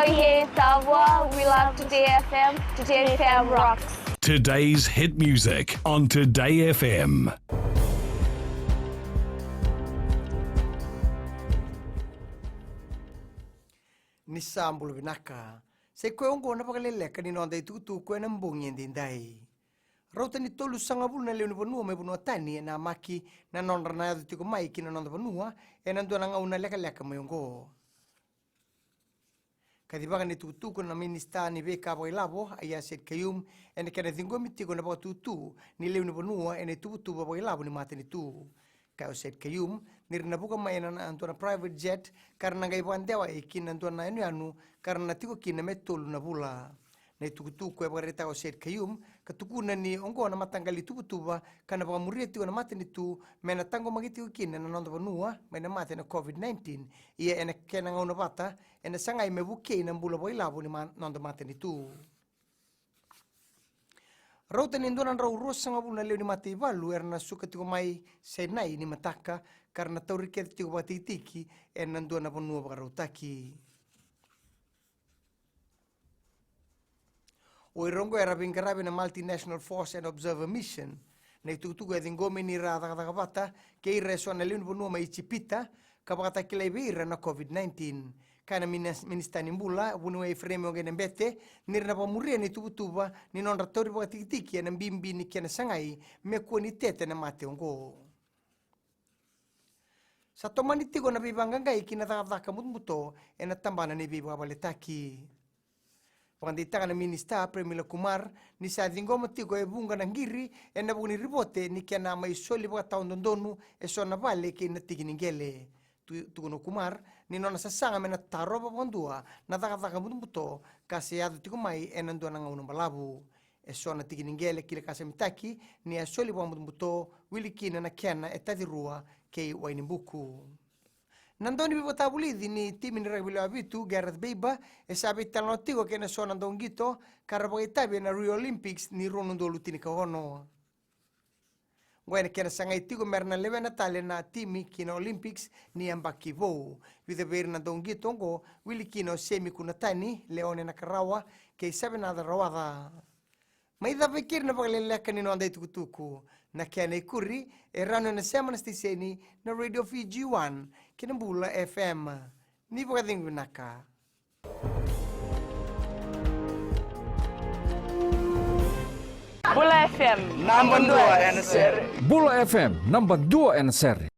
Soyez savoir, we love Today FM. Today FM rocks. Today's hit music on Today FM. Nisambul vinaka. Se koe ongo na Vakaleleka ni nonda itu koe na mbongi ndindai. Rauta ni tolu sanga bulu na leo ni vanua me vanua tani na maki na nonda na yadu tiko mai ki na nonda vanua e na ndua na ngauna leka mai ongo. Kadibaka ni tutuko na minista ni veka pa ilabo aya set kayum ene kena thingo mitiko na pa tutu ni leo ni vanua ene tutu pa ilabo ni mate ni tu. Kaya set kayum nirinabuka mai na antona private jet karena ngai pandewa ikin antona anu karena tiko kina metolu na bula. Na tukutuku e pakareta o set kayum katukuna ni ongo na matangali tubutuba kana pa muria tiko na mate ni tu mena tango magiti kina na nonda vanua mena mate na COVID-19 ia ene kena ngauna bata ene sangai mebuke na mbula pa ilabo ni nonda mate ni tu. Rauta ni ndonan rau rosa nga buna leo ni mate iwalu erna suka tiko mai senai ni mataka karena taurike tiko batitiki erna ndona vanua pa rautaki. O irongo era vingarabi na Multinational Force and Observer Mission na itutuku e dingome ni ratakabata ke ireso na leo ni vanua mai chipita kapakata kila ibira na COVID-19. Kana minista ni mbula vunua i frame o gene mbete nirna pa muria ni tubutuba ni non ratori pa tikitiki na mbimbi ni kena sangai me kuwa ni tete na mate ongo. Sa tomani tigo na bibangangai kina takataka mutmuto e na tambana ni bibabaletaki. Paganditaka na minista Premila Kumar ni sa dingoma tigo e bunga na ngiri e na buni ribote ni kena mai soli pa taondondonu e so na vale ke na tiginingele. Tukuno Kumar ni nona sasanga mena taroba pondua na taka muto kasi adu tiko mai e nandua na ngauna balabu e so na tiginingele kile kase mitaki ni a soli pa muto wilikina na kena e tadirua kei wainimbuku. Nandoni bibota bulidi ni timi ni ragbileo abitu Gareth Beiba e sabi talano tigo kena so nandongito karabagitabi na Rio Olympics ni ronundo lutini kahono. Gwene kena sangai tigo merna lewe natale na timi kina Olympics ni ambaki vou. Vide veri na dongi tongo wili kino semi kunatani leone na karawa kei sabi na rawada. Maida vekir na Vakaleleka ni noanda itukutuku na kena ikuri e rano na sema na stiseni na Radio Fiji 1 kina Bula FM. Ni Vakaleleka vinaka. Bula FM. Number 2 NSR. Bula FM number 2 NSR.